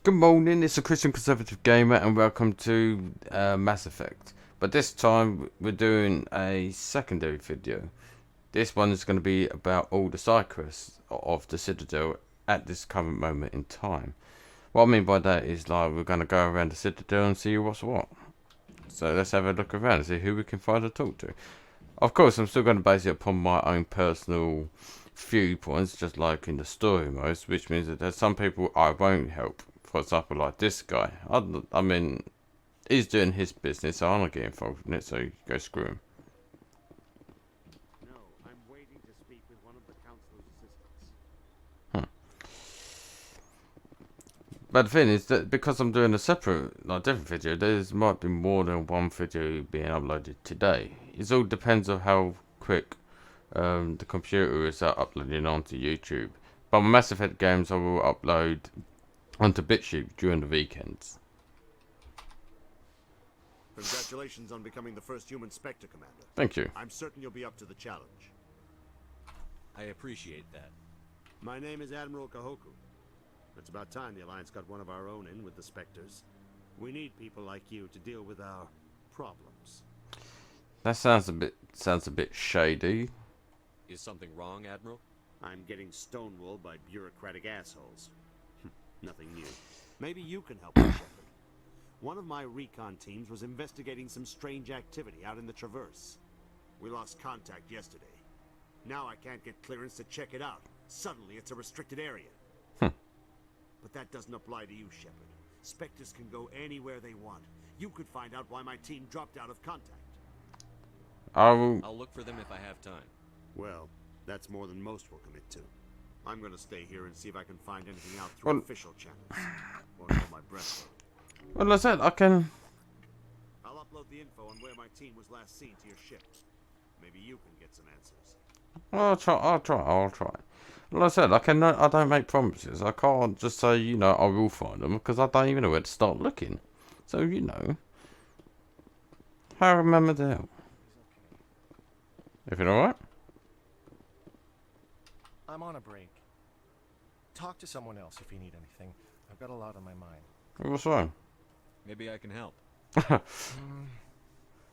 Good morning, it's a Christian Conservative Gamer and welcome to Mass Effect. But this time we're doing a secondary video. This one is going to be about all the side quests of the Citadel at this current moment in time. What I mean by that is like we're going to go around the Citadel and see what's what. So let's have a look around and see who we can find to talk to. Of course, I'm still going to base it upon my own personal viewpoints, just like in the story modes, which means that there's some people I won't help. For example, like this guy. I mean, he's doing his business, so I'm not getting involved in it, so you go screw him. No, I'm waiting to speak with one of the council's assistants. But the thing is that because I'm doing a separate, like different video, there's might be more than one video being uploaded today. It all depends on how quick the computer is at uploading onto YouTube. But my Mass Effect games I will upload onto BitChute during the weekends. Congratulations on becoming the first human Spectre commander. Thank you. I'm certain you'll be up to the challenge. I appreciate that. My name is Admiral Kahoku. It's about time the Alliance got one of our own in with the Spectres. We need people like you to deal with our problems. That sounds a bit shady. Is something wrong, Admiral? I'm getting stonewalled by bureaucratic assholes. Nothing new. Maybe you can help me, Shepard. One of my recon teams was investigating some strange activity out in the Traverse. We lost contact yesterday. Now I can't get clearance to check it out. Suddenly it's a restricted area. But that doesn't apply to you, Shepard. Spectres can go anywhere they want. You could find out why my team dropped out of contact. I'll look for them if I have time. Well, that's more than most will commit to. I'm gonna stay here and see if I can find anything out through official channels. Or hold my breath. Well, I said I can. I'll upload the info on where my team was last seen to your ship. Maybe you can get some answers. I'll try. Like I said, I don't make promises. I can't just say, I will find them because I don't even know where to start looking. So, I remember that. Everything alright? I'm on a break. Talk to someone else if you need anything. I've got a lot on my mind. What's wrong? Maybe I can help. Well,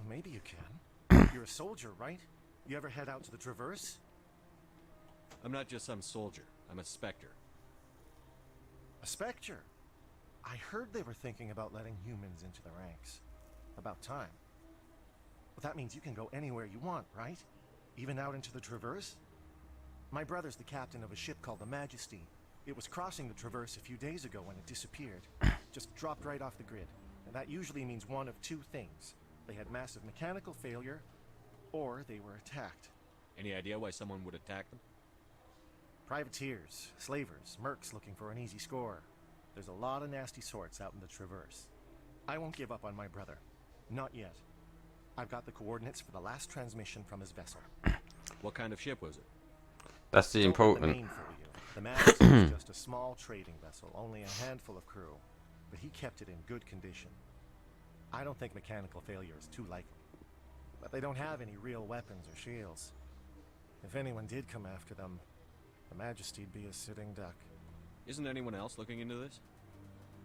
maybe you can. You're a soldier, right? You ever head out to the Traverse? I'm not just some soldier. I'm a Spectre. A Spectre? I heard they were thinking about letting humans into the ranks. About time. Well, that means you can go anywhere you want, right? Even out into the Traverse? My brother's the captain of a ship called the Majesty. It was crossing the Traverse a few days ago when it disappeared. Just dropped right off the grid. And that usually means one of two things. They had massive mechanical failure, or they were attacked. Any idea why someone would attack them? Privateers, slavers, mercs looking for an easy score. There's a lot of nasty sorts out in the Traverse. I won't give up on my brother. Not yet. I've got the coordinates for the last transmission from his vessel. What kind of ship was it? That's the Don't let the important. name fool you. The Majesty is just a small trading vessel, only a handful of crew. But he kept it in good condition. I don't think mechanical failure is too likely. But they don't have any real weapons or shields. If anyone did come after them, the Majesty'd be a sitting duck. Isn't anyone else looking into this?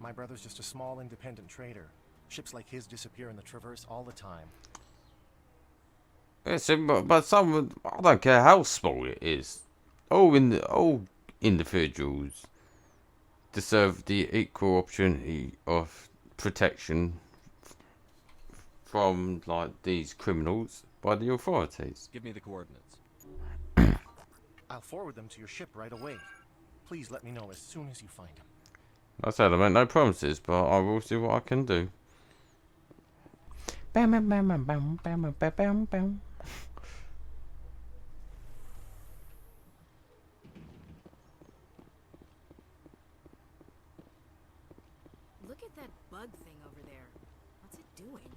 My brother's just a small independent trader. Ships like his disappear in the Traverse all the time. Listen, but some, I don't care how small it is. All individuals deserve the equal opportunity of protection from like these criminals by the authorities. Give me the coordinates. I'll forward them to your ship right away. Please let me know as soon as you find them. I said I make no promises, but I will see what I can do. Bam, bam, bam, bam, bam, bam, bam, bam, bam. Look at that bug thing over there. What's it doing?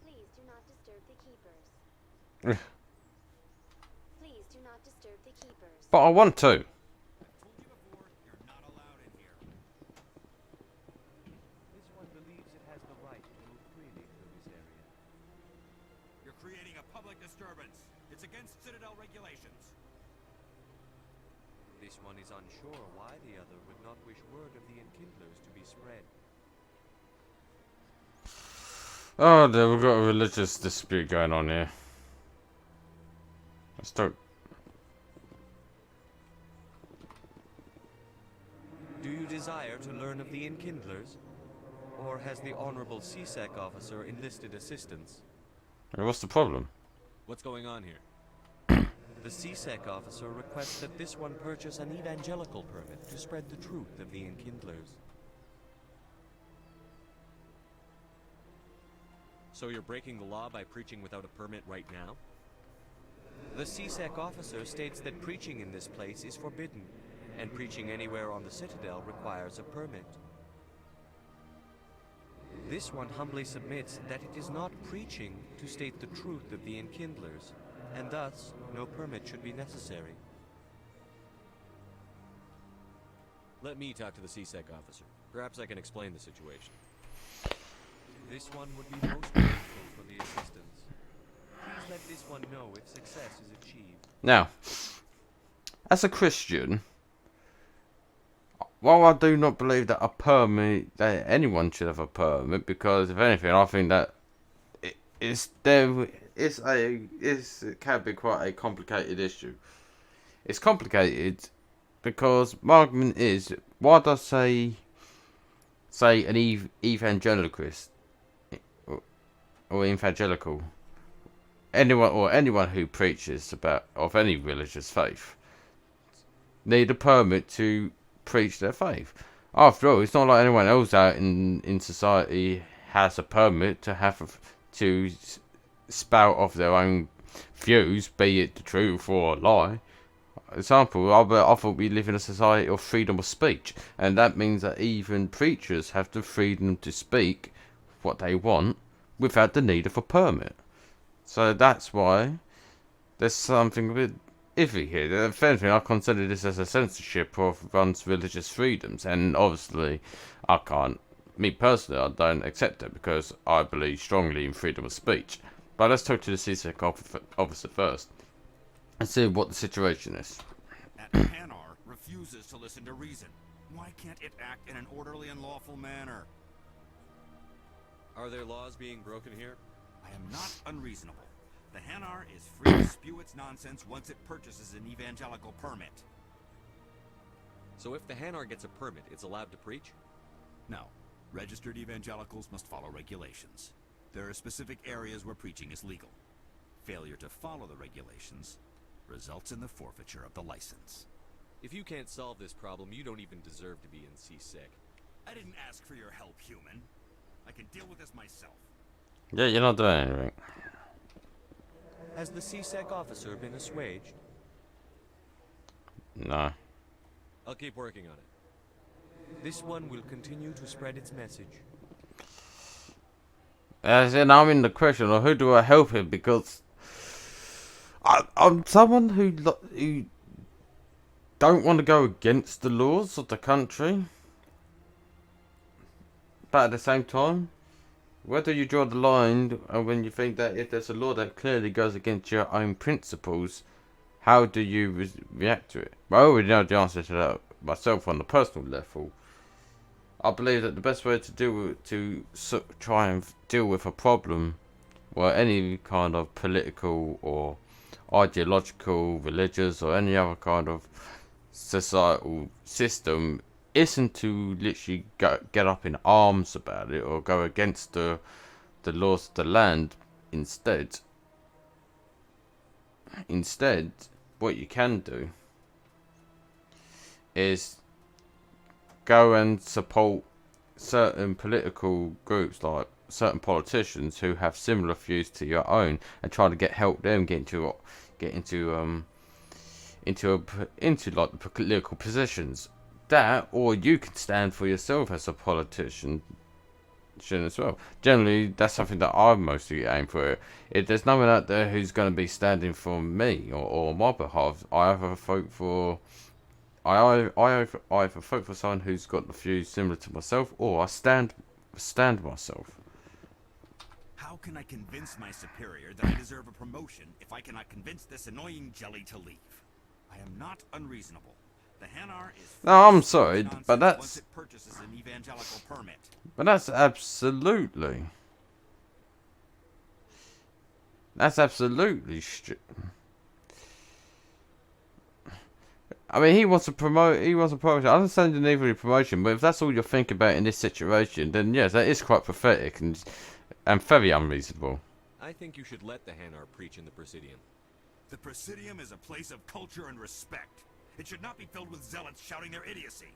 Please do not disturb the keepers. Please do not disturb the keepers. But I want to. I've told you before, you're not allowed in here. This one believes it has the right to move freely through this area. You're creating a public disturbance. It's against Citadel regulations. This one is unsure why the other would not wish word of the enkindlers to be spread. Oh, there we've got a religious dispute going on here. Let's talk. Do you desire to learn of the enkindlers? Or has the Honorable CSEC officer enlisted assistance? What's the problem? What's going on here? The CSEC officer requests that this one purchase an evangelical permit to spread the truth of the enkindlers. So you're breaking the law by preaching without a permit right now? The CSEC officer states that preaching in this place is forbidden, and preaching anywhere on the Citadel requires a permit. This one humbly submits that it is not preaching to state the truth of the enkindlers, and thus no permit should be necessary. Let me talk to the CSEC officer. Perhaps I can explain the situation. This one would be most grateful for the assistance. Please let this one know if success is achieved. Now, as a Christian, while I do not believe that a permit, that anyone should have a permit, because if anything, I think that it can be quite a complicated issue. It's complicated because my argument is, why does say an evangelicalist or evangelical, anyone who preaches of any religious faith, need a permit to preach their faith? After all, it's not like anyone else out in society has a permit to spout off their own views, be it the truth or a lie. Example, I thought we live in a society of freedom of speech, and that means that even preachers have the freedom to speak what they want without the need of a permit. So that's why there's something a bit iffy here. If anything, I consider this as a censorship of one's religious freedoms, and obviously me personally, I don't accept it because I believe strongly in freedom of speech. But let's talk to the CSEC officer first and see what the situation is. Hanar refuses to listen to reason. Why can't it act in an orderly and lawful manner? Are there laws being broken here? I am not unreasonable. The Hanar is free to spew its nonsense once it purchases an evangelical permit. So if the Hanar gets a permit, it's allowed to preach? No. Registered evangelicals must follow regulations. There are specific areas where preaching is legal. Failure to follow the regulations results in the forfeiture of the license. If you can't solve this problem, you don't even deserve to be in CSEC. I didn't ask for your help, human. I can deal with this myself. Yeah, you're not doing anything. Has the CSEC officer been assuaged? No. I'll keep working on it. This one will continue to spread its message. As in, I'm in the question of who do I help him, because I'm someone who don't want to go against the laws of the country, but at the same time, where do you draw the line when you think that if there's a law that clearly goes against your own principles, how do you react to it? Well, I already know the answer to that myself on the personal level. I believe that the best way to try and deal with a problem, or any kind of political or ideological, religious, or any other kind of societal system, isn't to literally get up in arms about it or go against the laws of the land. Instead, what you can do is go and support certain political groups, like certain politicians who have similar views to your own, and try to help them get into like the political positions. That, or you can stand for yourself as a politician as well. Generally, that's something that I mostly aim for. If there's no one out there who's going to be standing for me or my behalf, I either vote for someone who's got the views similar to myself, or I stand myself. How can I convince my superior that I deserve a promotion if I cannot convince this annoying jelly to leave? I am not unreasonable. The Hanar is No, I'm sorry, nonsense but once it purchases an evangelical permit. that's absolutely. That's absolutely I mean, he wants to promote. He wants to promote. I understand the need for the promotion, but if that's all you're thinking about in this situation, then yes, that is quite pathetic and very unreasonable. I think you should let the Hanar preach in the Presidium. The Presidium is a place of culture and respect. It should not be filled with zealots shouting their idiocy.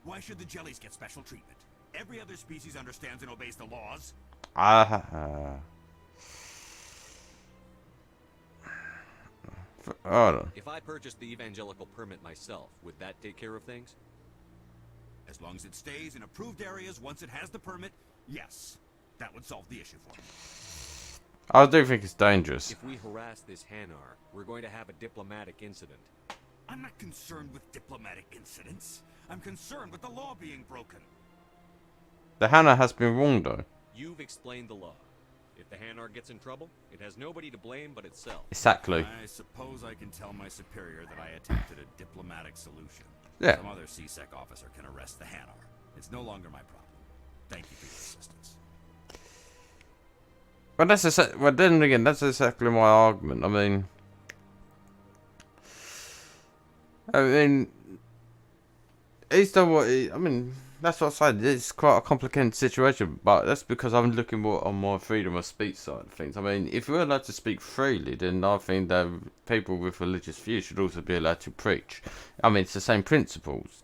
Why should the jellies get special treatment? Every other species understands and obeys the laws. Hold on. If I purchased the evangelical permit myself, would that take care of things? As long as it stays in approved areas once it has the permit, yes. That would solve the issue for me. I do think it's dangerous. If we harass this Hanar, we're going to have a diplomatic incident. I'm not concerned with diplomatic incidents. I'm concerned with the law being broken. The Hannah has been wronged, though. You've explained the law. If the Hanar gets in trouble, it has nobody to blame but itself. Exactly. I suppose I can tell my superior that I attempted a diplomatic solution. Yeah. Some other CSEC officer can arrest the Hanar. It's no longer my problem. Thank you for your assistance. But well, then again, that's exactly my argument. I mean, he's done what I mean, that's what I said. It's quite a complicated situation, but that's because I'm looking more on my freedom of speech side of things. I mean, if we're allowed to speak freely, then I think that people with religious views should also be allowed to preach. I mean, it's the same principles.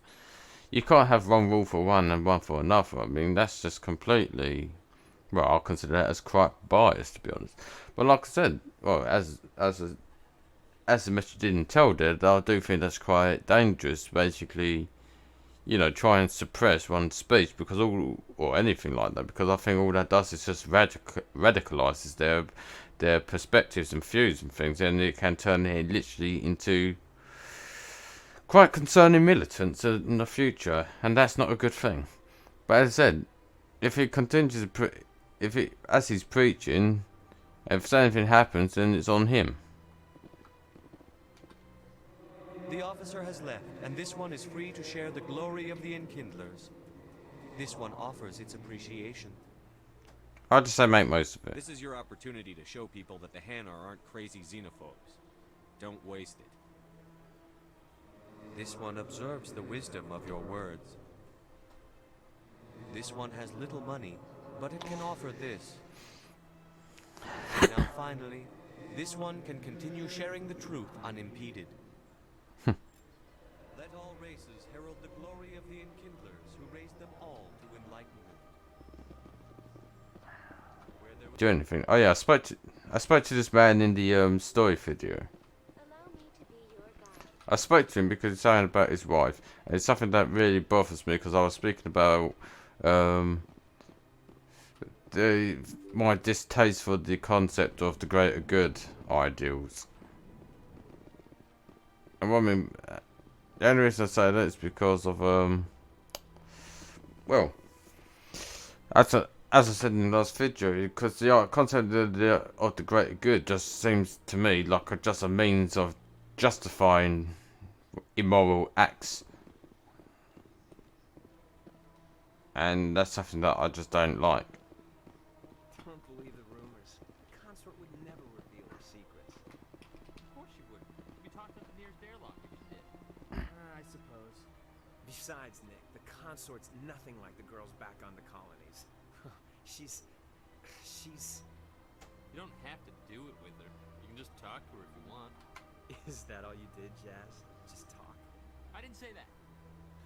You can't have one rule for one and one for another. I mean, that's just completely. Well, I'll consider that as quite biased, to be honest. But like I said, well, as the message didn't tell there, I do think that's quite dangerous. Basically, you know, try and suppress one's speech or anything like that, because I think all that does is just radicalizes their perspectives and views and things, and it can turn it literally into quite concerning militants in the future, and that's not a good thing. But as I said, if he continues to as he's preaching, if anything happens, then it's on him. The officer has left, and this one is free to share the glory of the Enkindlers. This one offers its appreciation. I'd just say make most of it. This is your opportunity to show people that the Hanar aren't crazy xenophobes. Don't waste it. This one observes the wisdom of your words. This one has little money, but it can offer this. Now finally, this one can continue sharing the truth unimpeded. Let all races herald the glory of the Enkindlers who raised them all to enlightenment. Do anything. Oh yeah, I spoke to this man in the story video. Allow me to be your guide. I spoke to him because he's saying about his wife, and it's something that really bothers me, because I was speaking about my distaste for the concept of the greater good ideals. And I mean, the only reason I say that is because of well, as I said in the last video, because the concept of the greater good just seems to me like just a means of justifying immoral acts, and that's something that I just don't like. Don't believe the rumors. The consort would never reveal her secrets. Of course she would. You talked to the nearest airlock if she did. I suppose. Besides, Nick, the consort's nothing like the girls back on the colonies. she's... You don't have to do it with her. You can just talk to her if you want. Is that all you did, Jazz? Just talk? I didn't say that.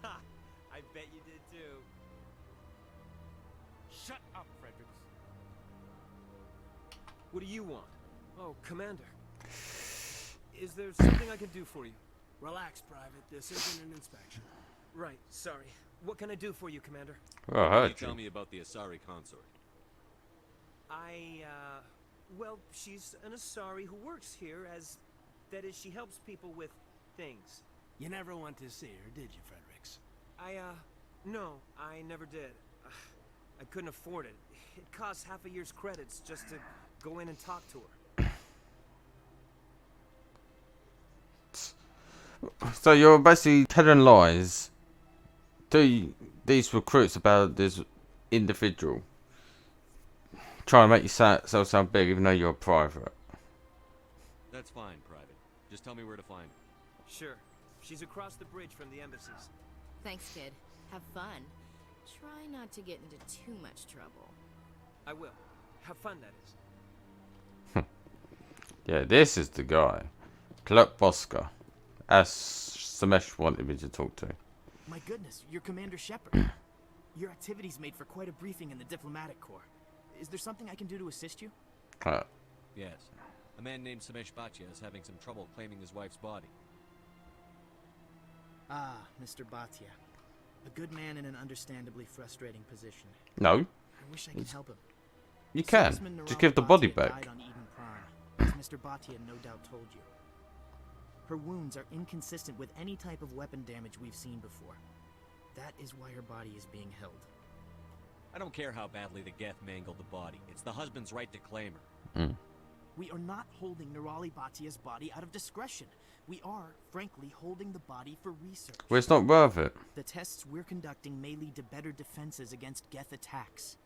Ha! I bet you did too. Shut up, Fredericks. What do you want? Oh, Commander. Is there something I can do for you? Relax, Private. This isn't an inspection. Right, sorry. What can I do for you, Commander? Well, I Can you heard tell you. me about the Asari consort? Well, she's an Asari who works here as... That is, she helps people with things. You never went to see her, did you, Fredericks? No, I never did. I couldn't afford it. It costs half a year's credits just to go in and talk to her. So you're basically telling lies to these recruits about this individual, trying to make yourself sound big, even though you're a private. That's fine, Private. Just tell me where to find her. Sure. She's across the bridge from the embassies. Thanks, kid. Have fun. Try not to get into too much trouble. I will. Have fun, that is. Yeah, this is the guy, Clark Bosker, as Samesh wanted me to talk to. My goodness, you're Commander Shepard. Your activities made for quite a briefing in the diplomatic corps. Is there something I can do to assist you? Yes. A man named Samesh Bhatia is having some trouble claiming his wife's body. Ah, Mr. Bhatia. A good man in an understandably frustrating position. No, I wish I could help him. you can. Serviceman Just Nirali give the body Bhatia back. died on Eden Prime, as Mr. Bhatia no doubt told you. Her wounds are inconsistent with any type of weapon damage we've seen before. That is why her body is being held. I don't care how badly the Geth mangled the body. It's the husband's right to claim her. We are not holding Nirali Bhatia's body out of discretion. We are, frankly, holding the body for research. Well, it's not worth it. The tests we're conducting may lead to better defenses against Geth attacks.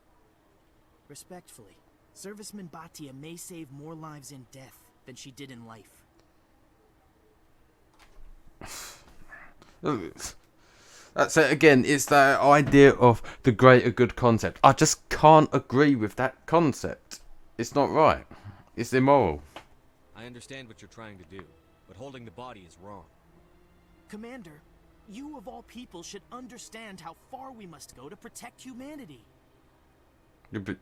Respectfully, Serviceman Bhatia may save more lives in death than she did in life. That's it again. It's that idea of the greater good concept. I just can't agree with that concept. It's not right. It's immoral. I understand what you're trying to do, but holding the body is wrong. Commander, you of all people should understand how far we must go to protect humanity. Yeah, but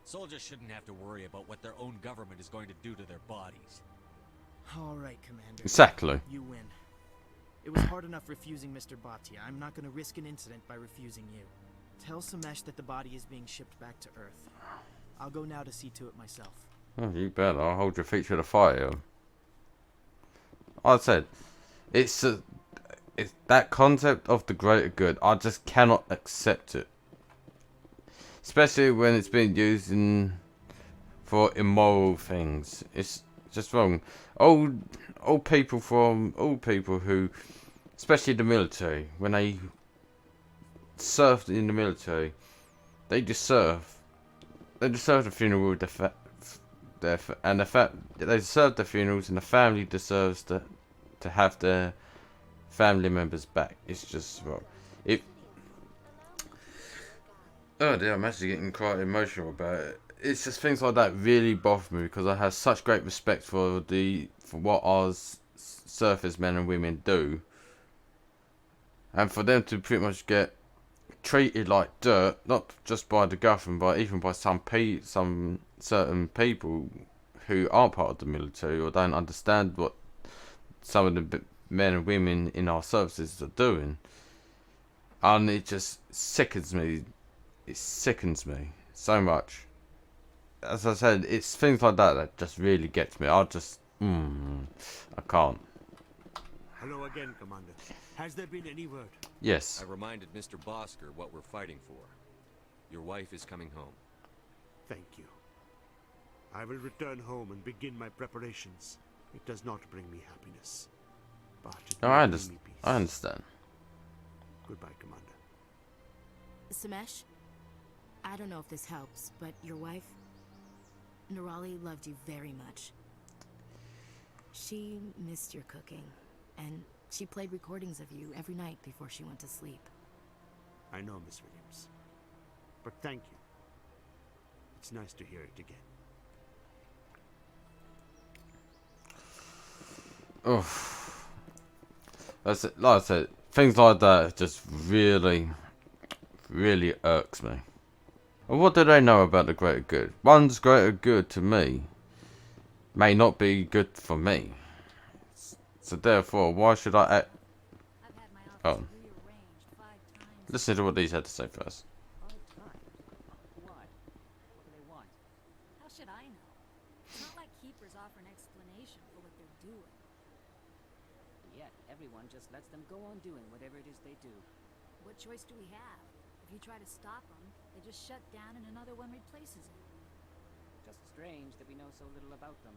Soldiers shouldn't have to worry about what their own government is going to do to their bodies. All right, Commander. exactly. You win. It was hard enough refusing Mr. Bhatia. I'm not going to risk an incident by refusing you. Tell Samesh that the body is being shipped back to Earth. I'll go now to see to it myself. Oh, you better. I'll hold your feet to the fire. I said, it's that concept of the greater good. I just cannot accept it, especially when it's being used for immoral things. It's just wrong. Old people who, especially the military, when they served in the military, they deserve the funeral. They deserve the funerals, and the family deserves to have their family members back. It's just wrong. Oh dear, I'm actually getting quite emotional about it. It's just things like that really bother me because I have such great respect for what our surface men and women do, and for them to pretty much get treated like dirt, not just by the government, but even by some certain people who aren't part of the military or don't understand what some of the men and women in our services are doing, and it just sickens me. It sickens me so much. As I said, it's things like that just really gets me. I can't. Hello again, Commander. Has there been any word? Yes. I reminded Mr. Bosker what we're fighting for. Your wife is coming home. Thank you. I will return home and begin my preparations. It does not bring me happiness, but it Oh, will I bring understand. me peace. I understand. Goodbye, Commander. Samesh, I don't know if this helps, but your wife, Nirali, loved you very much. She missed your cooking, and she played recordings of you every night before she went to sleep. I know, Miss Williams. But thank you. It's nice to hear it again. Oh, that's it. Like I said, things like that just really irks me. And what do they know about the greater good? One's greater good to me may not be good for me. So therefore, why should I act? Oh. Listen to what these had to say first. How should I know? It's not like Keepers offer an explanation for what they're doing. Yet, everyone just lets them go on doing whatever it is they do. What choice do we have? If you try to stop them, they just shut down and another one replaces it. Just strange that we know so little about them.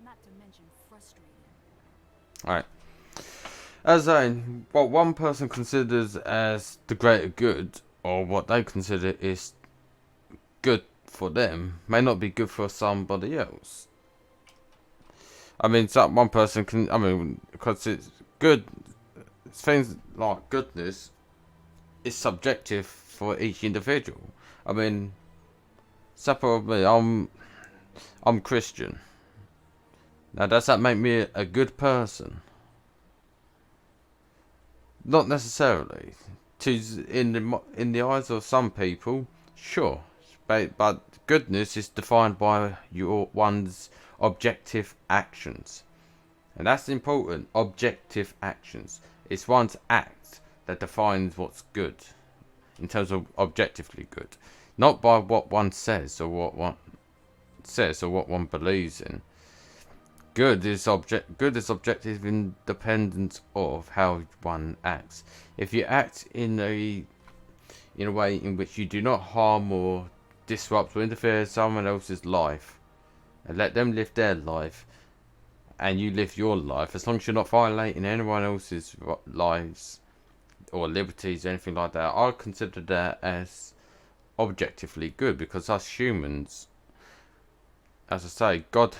not to mention frustrating. Alright. As in, what one person considers as the greater good, or what they consider is good for them, may not be good for somebody else. I mean, one person can, I mean, because it's good, things like goodness is subjective for each individual. I mean, separate me, I'm Christian. Now, does that make me a good person? Not necessarily. In the eyes of some people, sure, but goodness is defined by one's objective actions, and that's important. Objective actions. It's one's act that defines what's good, in terms of objectively good, not by what one says or what one believes in. Good is objective independent of how one acts. If you act in a way in which you do not harm or disrupt or interfere in someone else's life, and let them live their life, and you live your life, as long as you're not violating anyone else's lives or liberties or anything like that, I consider that as objectively good, because us humans, as I say, God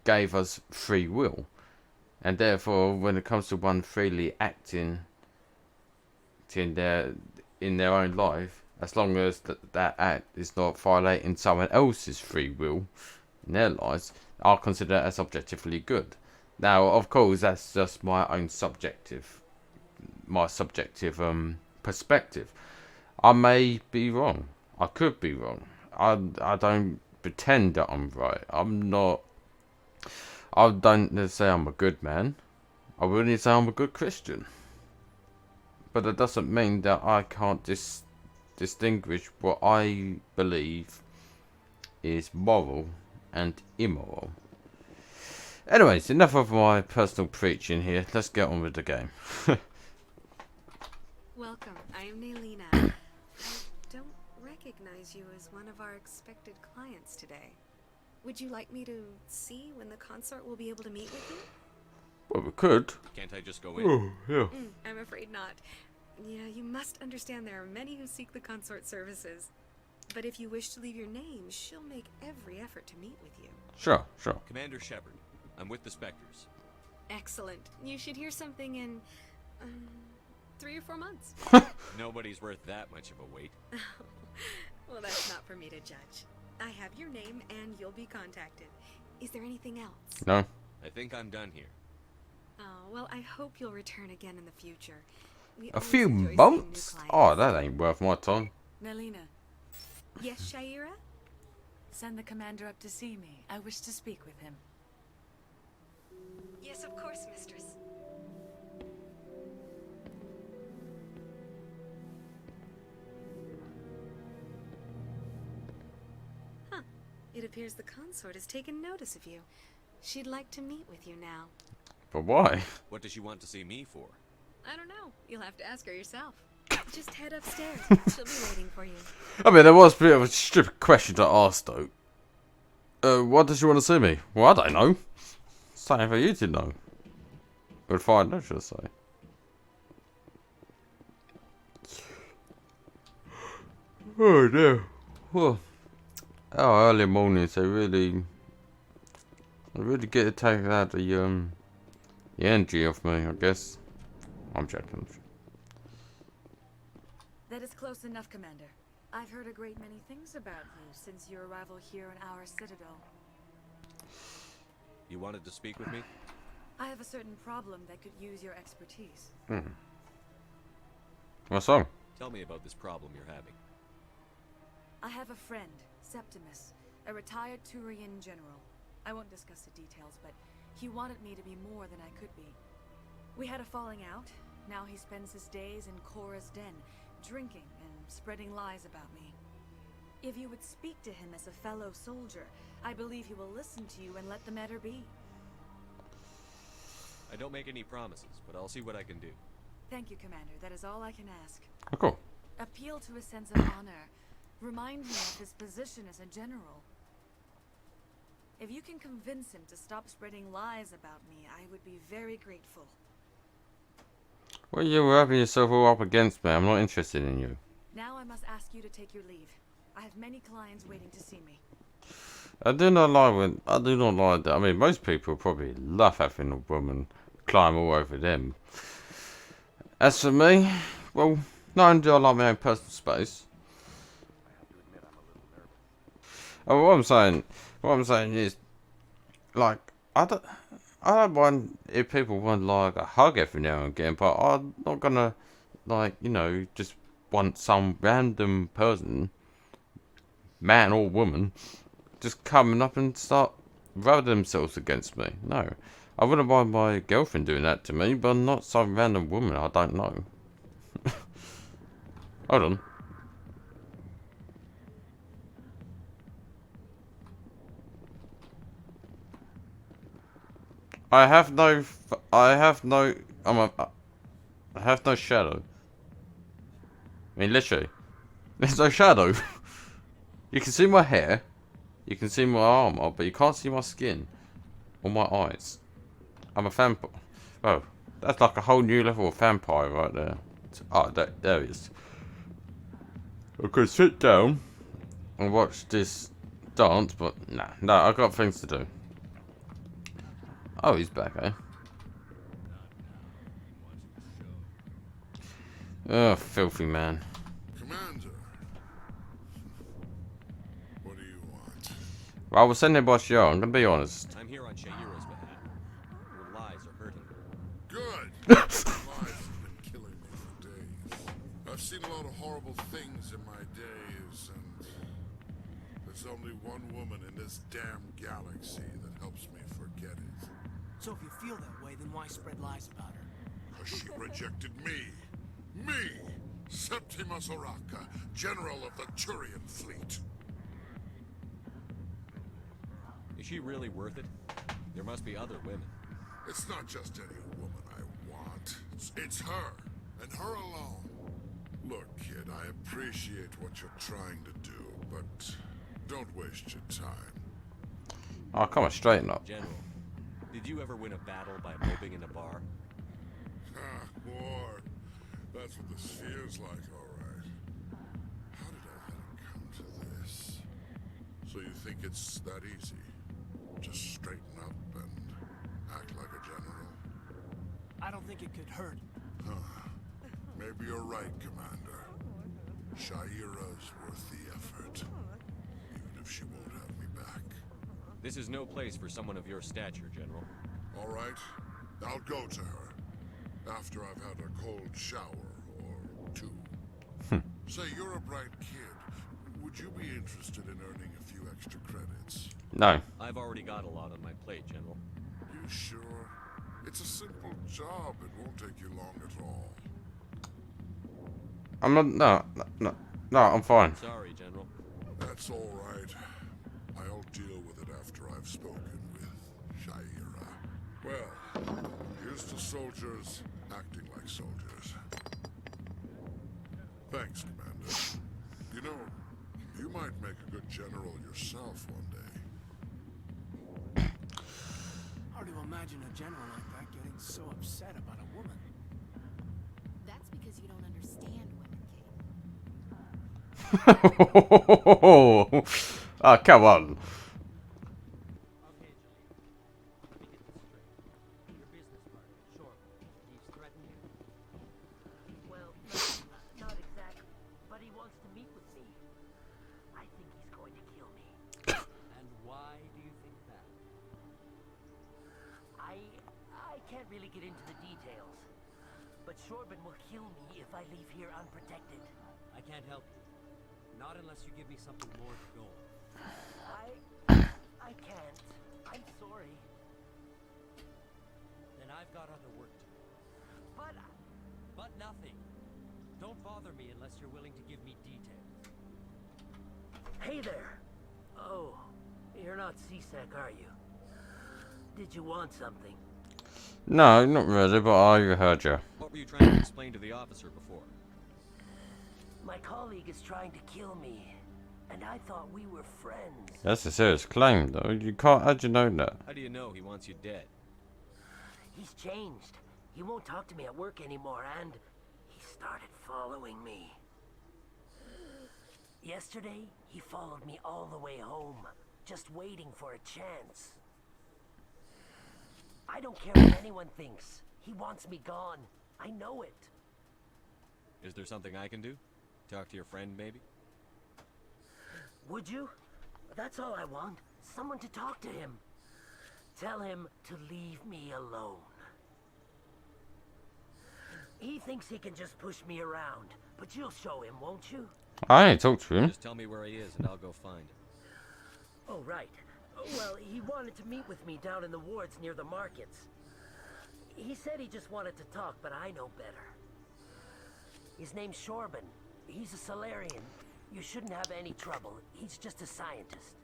gave us free will, and therefore when it comes to one freely acting in their own life, as long as that act is not violating someone else's free will in their lives, I'll consider that as objectively good. Now, of course, that's just my subjective perspective. I may be wrong. I could be wrong. I don't pretend that I'm right. I don't say I'm a good man. I wouldn't say I'm a good Christian. But that doesn't mean that I can't distinguish what I believe is moral and immoral. Anyways, enough of my personal preaching here. Let's get on with the game. Welcome. I am Naylina. I don't recognize you as one of our expected clients today. Would you like me to see when the consort will be able to meet with you? Well, we could. Can't I just go in? Oh, yeah. I'm afraid not. Yeah, you must understand there are many who seek the consort services. But if you wish to leave your name, she'll make every effort to meet with you. Sure. Commander Shepard, I'm with the Spectres. Excellent. You should hear something in 3 or 4 months. Nobody's worth that much of a wait. Well, that's not for me to judge. I have your name and you'll be contacted. Is there anything else? No. I think I'm done here. Oh, well, I hope you'll return again in the future. A few months? Oh, that ain't worth my time. Naylina. Yes, Shaira? Send the commander up to see me. I wish to speak with him. Yes, of course, mistress. Huh. It appears the consort has taken notice of you. She'd like to meet with you now. But why? What does she want to see me for? I don't know. You'll have to ask her yourself. Just head upstairs. She'll be waiting for you. I mean, that was a bit of a stupid question to ask, though. What does she want to see me? Well, I don't know. Something for you to know. We'll find out, should I say. Oh, no. Well, early mornings, they really get to take out the energy off me, I guess. I'm joking. That is close enough, Commander. I've heard a great many things about you since your arrival here in our Citadel. You wanted to speak with me? I have a certain problem that could use your expertise. What's wrong? Tell me about this problem you're having. I have a friend, Septimus, a retired Turian general. I won't discuss the details, but he wanted me to be more than I could be. We had a falling out. Now he spends his days in Korra's den, drinking and spreading lies about me. If you would speak to him as a fellow soldier, I believe he will listen to you and let the matter be. I don't make any promises, but I'll see what I can do. Thank you, Commander. That is all I can ask. Oh, cool. Appeal to a sense of honor. Remind me of his position as a general. If you can convince him to stop spreading lies about me, I would be very grateful. Well, you were having yourself all up against me. I'm not interested in you. Now I must ask you to take your leave. I have many clients waiting to see me. I do not like that. I mean, most people probably love having a woman climb all over them. As for me, well, not only do I like my own personal space. Oh, what I'm saying is, like, I don't mind if people want like a hug every now and again, but I'm not gonna, like, you know, just want some random person, man or woman, just coming up and start rubbing themselves against me. No, I wouldn't mind my girlfriend doing that to me, but not some random woman I don't know. Hold on. I have no shadow. I mean, literally, there's no shadow. You can see my hair, you can see my armor, but you can't see my skin or my eyes. I'm a vampire. Oh, that's like a whole new level of vampire right there. Oh, there it is. I could sit down and watch this dance, but no, I've got things to do. Oh, he's back, eh? Oh, filthy man. Commander, what do you want? Well, I was sent here by Shio, I'm gonna be honest. I'm here on Shaira's behalf. Your lies are hurting me. Good! Lies have been killing me for days. I've seen a lot of horrible things in my days, and there's only one woman in this damn galaxy that helps me forget it. So if you feel that way, then why spread lies about her? Because she rejected me. Me! Septimus Oraka, General of the Turian Fleet. Is she really worth it? There must be other women. It's not just any woman I want. It's her, and her alone. Look, kid, I appreciate what you're trying to do, but don't waste your time. Oh, come on, straighten up. General, did you ever win a battle by moping in a bar? Ah, war. That's what this feels like, all right. How did I let it come to this? So you think it's that easy? Just straighten up and act like a general? I don't think it could hurt. Huh. Maybe you're right, Commander. Shaira's worth the effort. Even if she won't have me back. This is no place for someone of your stature, General. All right. I'll go to her. After I've had a cold shower or two. Say, you're a bright kid. Would you be interested in earning a few extra credits? No. I've already got a lot on my plate, General. You sure? It's a simple job. It won't take you long at all. I'm not. No, I'm fine. Sorry, General. That's all right. I'll deal with it after I've spoken with Shaira. Well, here's to soldiers acting like soldiers. Thanks, Commander. You know, you might make a good general yourself one day. Hard to imagine a general like that getting so upset about a woman. That's because you don't understand women, Kate. Oh, come on. Really get into the details, but Shorban will kill me if I leave here unprotected. I can't help you. Not unless you give me something more to go on. I can't. I'm sorry. Then I've got other work to do. But nothing. Don't bother me unless you're willing to give me details. Hey there. Oh, you're not CSEC, are you? Did you want something? No, not really, but I heard you. What were you trying to explain to the officer before? My colleague is trying to kill me, and I thought we were friends. That's a serious claim, though. You can't. How'd you know that? How do you know he wants you dead? He's changed. He won't talk to me at work anymore, and he started following me. Yesterday, he followed me all the way home, just waiting for a chance. I don't care what anyone thinks. He wants me gone. I know it. Is there something I can do? Talk to your friend, maybe? Would you? That's all I want. Someone to talk to him. Tell him to leave me alone. He thinks he can just push me around, but you'll show him, won't you? I ain't talked to him. Just tell me where he is and I'll go find him. Oh, right. Well, he wanted to meet with me down in the wards near the markets. He said he just wanted to talk, but I know better. His name's Shorban. He's a Solarian. You shouldn't have any trouble. He's just a scientist.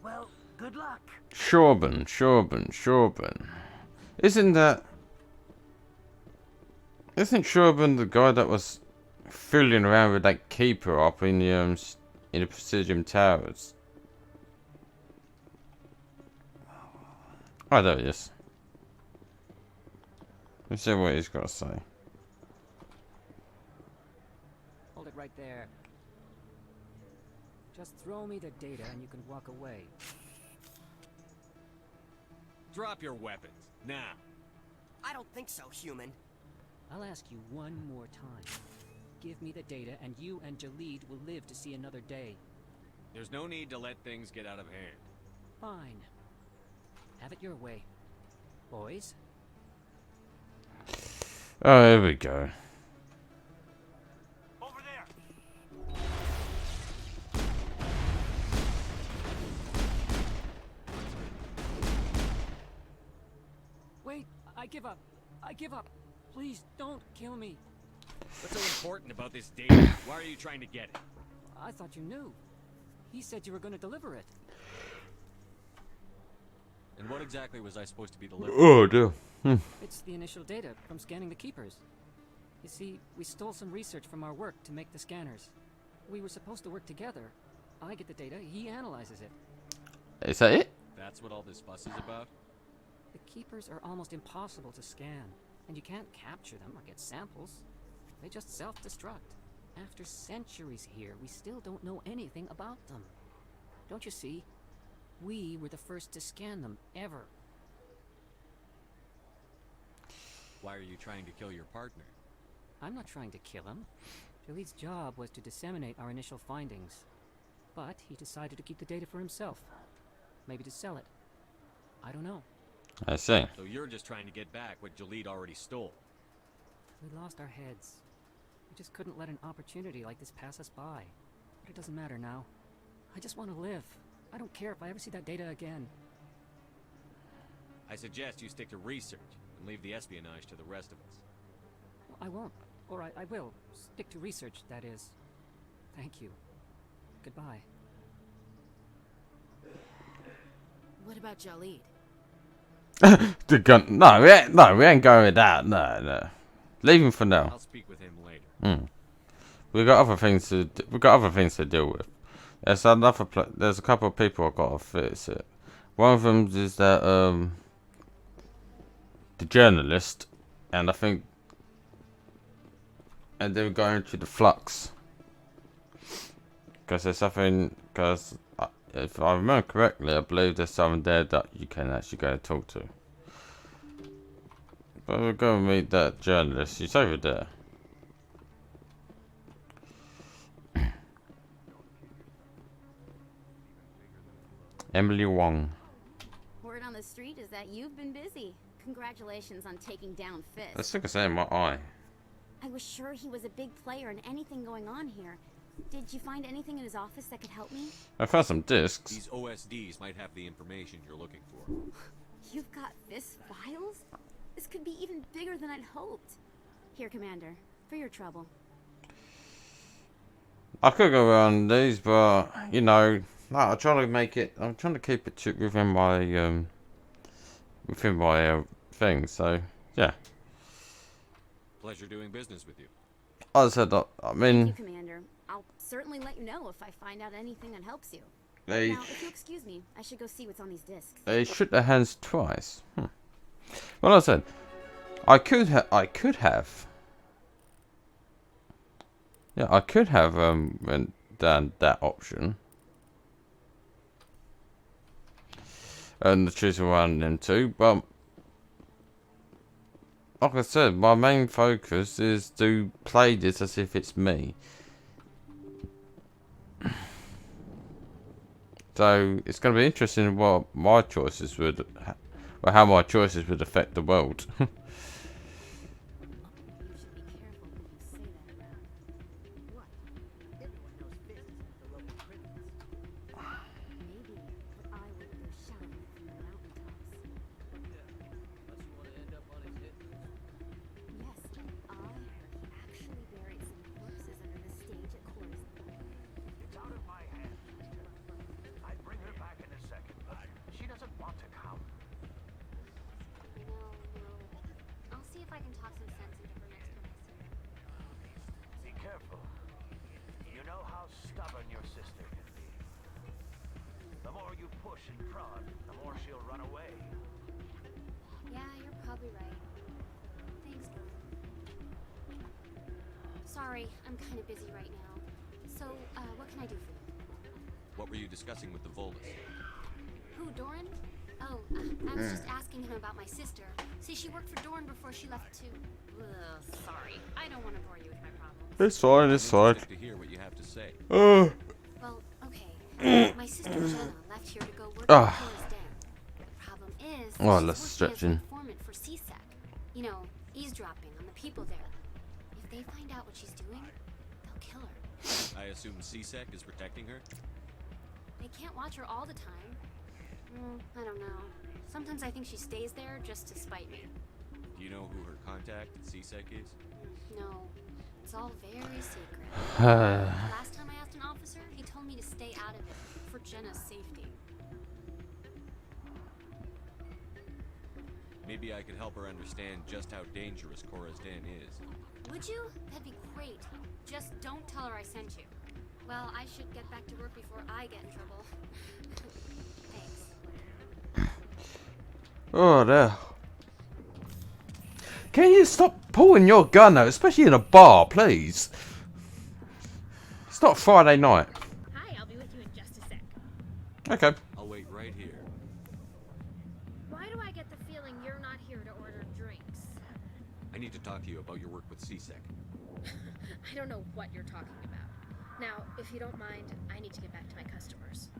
Well, good luck. Shorban. Isn't Shorban the guy that was fooling around with that keeper up in the Presidium Towers? Oh, there he is. Let's see what he's got to say. Hold it right there. Just throw me the data and you can walk away. Drop your weapons, now. I don't think so, human. I'll ask you one more time. Give me the data and you and Jalid will live to see another day. There's no need to let things get out of hand. Fine. Have it your way. Boys? Oh, here we go. Over there. Wait, I give up. I give up. Please don't kill me. What's so important about this data? Why are you trying to get it? I thought you knew. He said you were going to deliver it. And what exactly was I supposed to be delivering? Oh, dear. It's the initial data from scanning the keepers. You see, we stole some research from our work to make the scanners. We were supposed to work together. I get the data, he analyzes it. Is that it? That's what all this fuss is about? The keepers are almost impossible to scan, and you can't capture them or get samples. They just self-destruct. After centuries here, we still don't know anything about them. Don't you see? We were the first to scan them, ever. Why are you trying to kill your partner? I'm not trying to kill him. Jalid's job was to disseminate our initial findings. But he decided to keep the data for himself. Maybe to sell it. I don't know. I see. So you're just trying to get back what Jalid already stole. We lost our heads. We just couldn't let an opportunity like this pass us by. But it doesn't matter now. I just want to live. I don't care if I ever see that data again. I suggest you stick to research and leave the espionage to the rest of us. I won't. Or I will. Stick to research, that is. Thank you. Goodbye. What about Jalid? The gun. No, we ain't going with that. No. Leave him for now. I'll speak with him later. We got other things to deal with. There's there's a couple of people I've got to visit. One of them is that the journalist, and I think, and they're going to the flux because there's something. Because if I remember correctly, I believe there's someone there that you can actually go and talk to. But we'll go and meet that journalist. She's over there. Emily Wong. Word on the street is that you've been busy. Congratulations on taking down Fist. Let's look at saying my eye. I was sure he was a big player in anything going on here. Did you find anything in his office that could help me? I found some discs. These OSDs might have the information you're looking for. You've got Fist files? This could be even bigger than I'd hoped. Here, Commander, for your trouble. I could go around these, but you know, no, I'm trying to make it. I'm trying to keep it within my thing. So yeah. Pleasure doing business with you. I said, I Thank mean, you, Commander. I'll certainly let you know if I find out anything that helps you. they Now, if you'll excuse me, I should go see what's on these discs. shook their hands twice. Well, I said, I could have. Yeah, I could have went down that option. And choosing one of them two, but like I said, my main focus is to play this as if it's me. So it's going to be interesting what my choices would, or how my choices would affect the world. It's out of my hands, mister. I'd bring her back in a second, but she doesn't want to come. No. I'll see if I can talk some sense into her next professor. Be careful. You know how stubborn your sister can be. The more you push and prod, the more she'll run away. Yeah, you're probably right. Thanks, Dorn. Sorry, I'm kind of busy right now. So, what can I do for you? What were you discussing with the Volus? Who, Doran? Oh, I was just asking him about my sister. See, she worked for Doran before she left too. Ugh, sorry. I don't want to bore you with my problems. It's fine, it's fine. To hear what you have to say. Well, okay. My sister Jenna left here to go work for Cora's Den. The problem is, Oh, she's that's working stretching. as an informant for CSEC. You know, eavesdropping on the people there. If they find out what she's doing, they'll kill her. I assume CSEC is protecting her? They can't watch her all the time. I don't know. Sometimes I think she stays there just to spite me. Do you know who her contact at CSEC is? No, it's all very secret. Last time I asked an officer, he told me to stay out of it for Jenna's safety. Maybe I could help her understand just how dangerous Cora's Den is. Would you? That'd be great. Just don't tell her I sent you. Well, I should get back to work before I get in trouble. Thanks. Oh, there. Can you stop pulling your gun out, especially in a bar, please? It's not Friday night. Hi, I'll be with you in just a sec. Okay. I'll wait right here. Why do I get the feeling you're not here to order drinks? I need to talk to you about your work with CSEC. I don't know what you're talking about. Now, if you don't mind, I need to get back to my customers.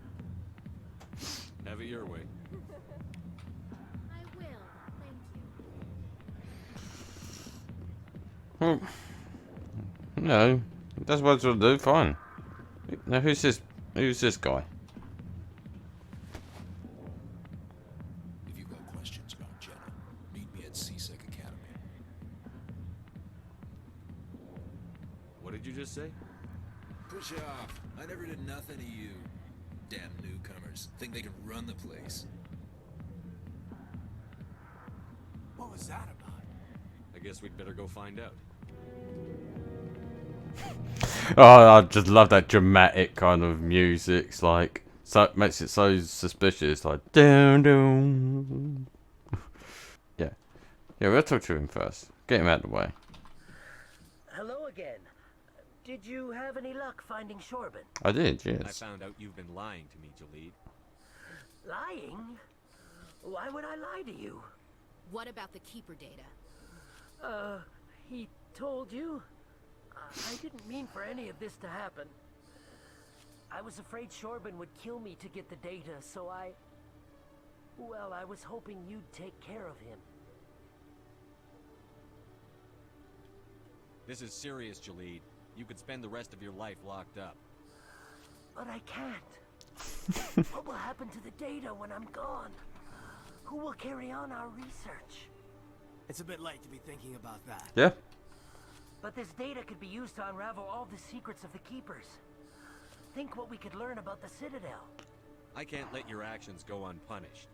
Have it your way. I will. Thank you. No, that's what it'll do. Fine. Now, who's this? Who's this guy? If you've got questions about Jenna, meet me at CSEC Academy. What did you just say? Push off. I never did nothing to you. Damn newcomers. Think they can run the place. What was that about? I guess we'd better go find out. Oh, I just love that dramatic kind of music. It's like, so it makes it so suspicious. Like, down, down. Yeah, we'll talk to him first. Get him out of the way. Hello again. Did you have any luck finding Shorban? I did, I yes. found out you've been lying to me, Jalid. Lying? Why would I lie to you? What about the Keeper data? He told you? I didn't mean for any of this to happen. I was afraid Shorban would kill me to get the data, so I was hoping you'd take care of him. This is serious, Jalid. You could spend the rest of your life locked up. But I can't. What will happen to the data when I'm gone? Who will carry on our research? It's a bit late to be thinking about that. Yeah. But this data could be used to unravel all the secrets of the Keepers. Think what we could learn about the Citadel. I can't let your actions go unpunished.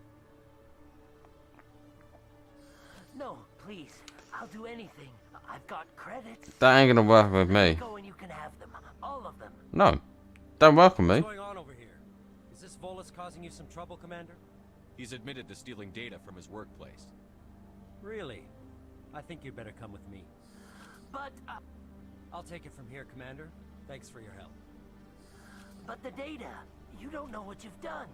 No, please. I'll do anything. I've got credits. That ain't gonna work with me. Go and you can have them. All of them. No. Don't work with me. What's going on over here? Is this Volus causing you some trouble, Commander? He's admitted to stealing data from his workplace. Really? I think you'd better come with me. But, I'll take it from here, Commander. Thanks for your help. But the data. You don't know what you've done.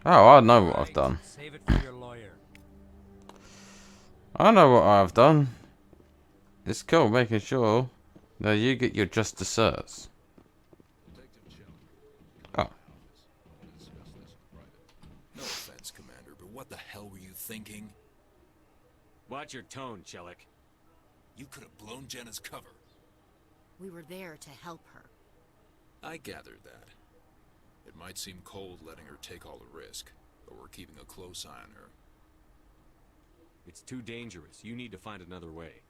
Oh, I know what I've done. Save it for your lawyer. I know what I've done. It's cool making sure that you get your just desserts. Oh. No offense, Commander, but what the hell were you thinking? Watch your tone, Chelik. You could have blown Jenna's cover. We were there to help her. I gathered that. It might seem cold letting her take all the risk, but we're keeping a close eye on her. It's too dangerous. You need to find another way.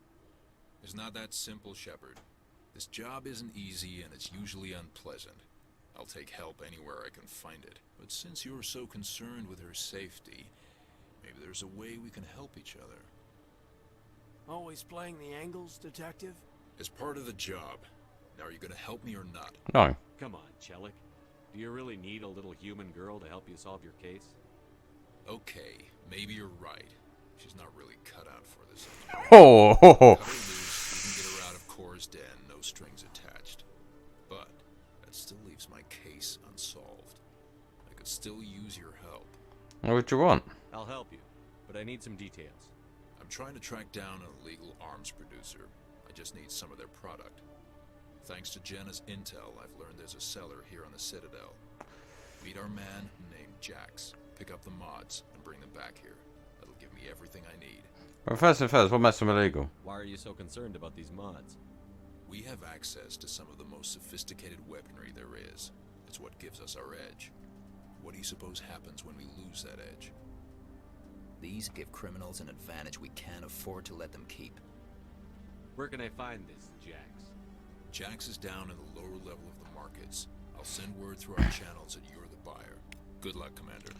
It's not that simple, Shepard. This job isn't easy and it's usually unpleasant. I'll take help anywhere I can find it. But since you're so concerned with her safety, maybe there's a way we can help each other. Always playing the angles, Detective? It's part of the job. Now, are you gonna help me or not? No. Come on, Chelik. Do you really need a little human girl to help you solve your case? Okay, maybe you're right. She's not really cut out for this. Oh, ho, ho. Cut her loose, we can get her out of Core's den, no strings attached. But that still leaves my case unsolved. I could still use your help. What do you want? I'll help you, but I need some details. I'm trying to track down an illegal arms producer. I just need some of their product. Thanks to Jenna's intel, I've learned there's a seller here on the Citadel. Meet our man named Jax. Pick up the mods and bring them back here. That'll give me everything I need. Well, first and first, what makes them illegal? Why are you so concerned about these mods? We have access to some of the most sophisticated weaponry there is. It's what gives us our edge. What do you suppose happens when we lose that edge? These give criminals an advantage we can't afford to let them keep. Where can I find this, Jax? Jax is down in the lower level of the markets. I'll send word through our channels that you're the buyer. Good luck, Commander.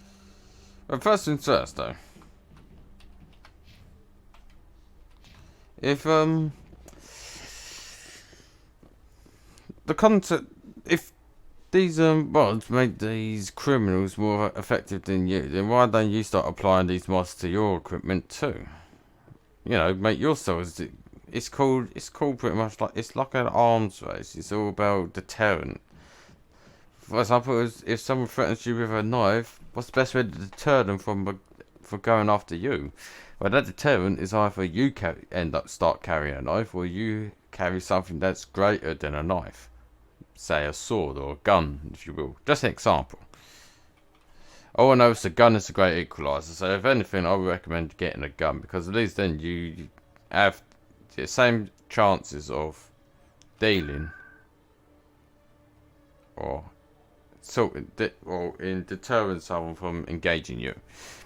Well, first things first, though. If, the concept, if these, mods make these criminals more effective than you, then why don't you start applying these mods to your equipment too? You know, make your cells. It's called pretty much like, it's like an arms race. It's all about deterrent. For example, if someone threatens you with a knife, what's the best way to deter them from going after you? Well, that deterrent is either you start carrying a knife, or you carry something that's greater than a knife. Say a sword or a gun, if you will. Just an example. All I know is a gun is a great equalizer, so if anything, I would recommend getting a gun, because at least then you have the same chances of dealing or in deterring someone from engaging you,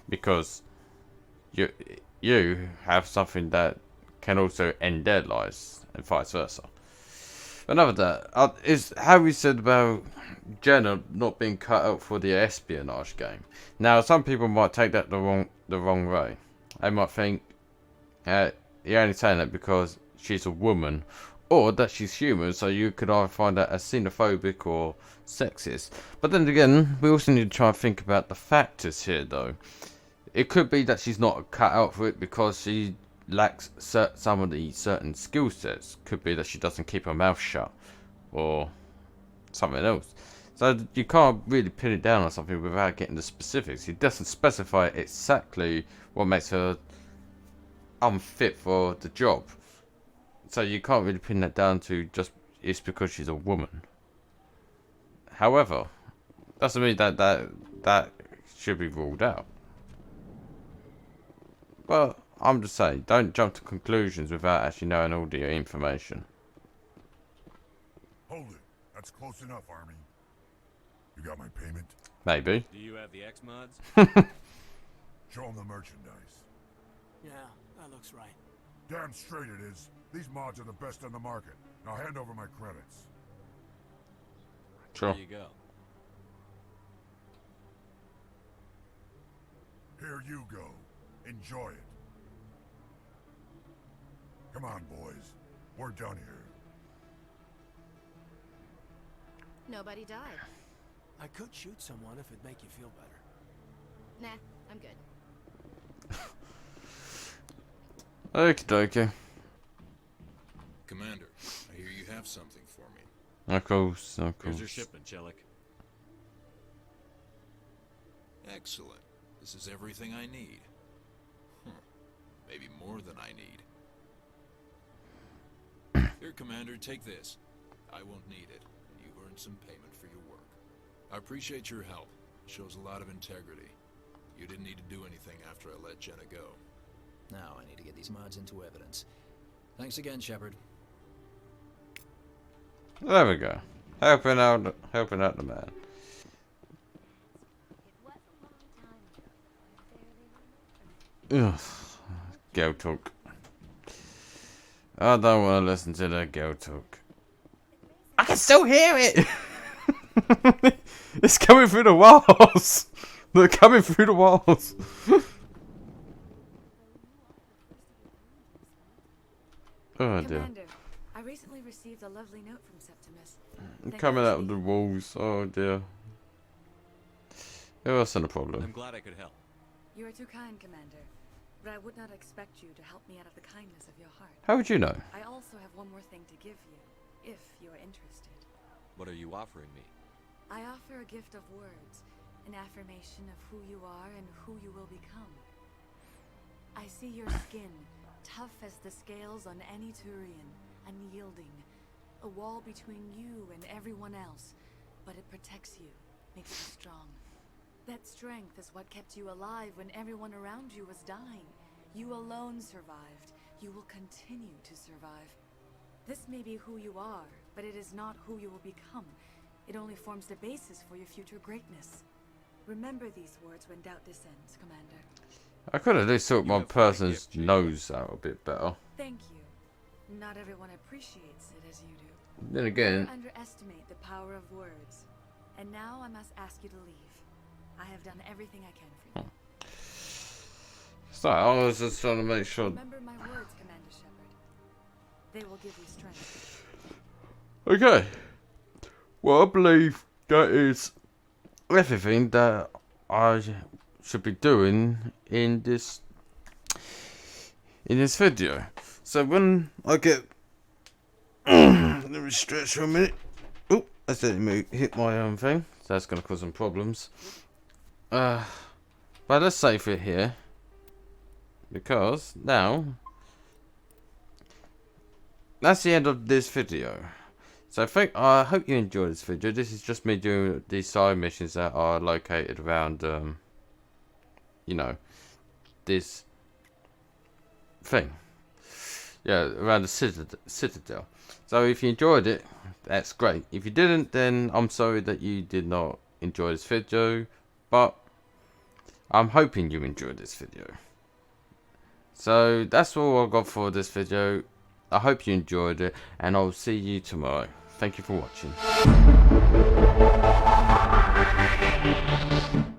because you have something that can also end their lives and vice versa. Another that is how we said about Jenna not being cut out for the espionage game. Now, some people might take that the wrong way. They might think you're only saying that because she's a woman, or that she's human, so you could either find that as xenophobic or sexist. But then again, we also need to try and think about the factors here, though. It could be that she's not cut out for it because she lacks some of the certain skill sets. Could be that she doesn't keep her mouth shut, or something else. So you can't really pin it down on something without getting the specifics. It doesn't specify exactly what makes her unfit for the job. So you can't really pin that down to just it's because she's a woman. However, doesn't mean that should be ruled out. But I'm just saying, don't jump to conclusions without actually knowing all the information. Hold it. That's close enough, Army. You got my payment? Maybe. Do you have the X mods? Show them the merchandise. Yeah, that looks right. Damn straight it is. These mods are the best on the market. Now hand over my credits. Sure. There you go. Here you go. Enjoy it. Come on, boys. We're done here. Nobody died. I could shoot someone if it'd make you feel better. Nah, I'm good. Okie dokie. Commander, I hear you have something for me. Of course, of course. Here's your shipment, Chelik. Excellent. This is everything I need. Maybe more than I need. Here, Commander, take this. I won't need it. You've earned some payment for your work. I appreciate your help. It shows a lot of integrity. You didn't need to do anything after I let Jenna go. Now I need to get these mods into evidence. Thanks again, Shepard. There we go. Helping out the man. Ugh. Girl talk. I don't want to listen to that girl talk. I can still hear it! It's coming through the walls! They're coming through the walls! Oh dear. Commander, I recently received a lovely note from Septimus. Coming out of the walls. Oh dear. It wasn't a problem. I'm glad I could help. You are too kind, Commander. But I would not expect you to help me out of the kindness of your heart. How would you know? I also have one more thing to give you, if you are interested. What are you offering me? I offer a gift of words, an affirmation of who you are and who you will become. I see your skin, tough as the scales on any Turian, unyielding, a wall between you and everyone else, but it protects you, makes you strong. That strength is what kept you alive when everyone around you was dying. You alone survived. You will continue to survive. This may be who you are, but it is not who you will become. It only forms the basis for your future greatness. Remember these words when doubt descends, Commander. I could at least sort my person's nose out a bit better. Thank you. Not everyone appreciates it as you do. Then again, Never underestimate the power of words. And now I must ask you to leave. I have done everything I can for you. so I was just trying to make sure. Remember my words, Commander Shepard. They will give you strength. Okay. Well, I believe that is everything that I should be doing in this video. So when I get let me stretch for a minute. Oh, I accidentally hit my own thing. So that's gonna cause some problems. But let's save it here because now that's the end of this video. So I hope you enjoyed this video. This is just me doing these side missions that are located around you know, this thing. Yeah, around the Citadel. So if you enjoyed it, that's great. If you didn't, then I'm sorry that you did not enjoy this video. But I'm hoping you enjoyed this video. So that's all I got for this video. I hope you enjoyed it, and I'll see you tomorrow. Thank you for watching.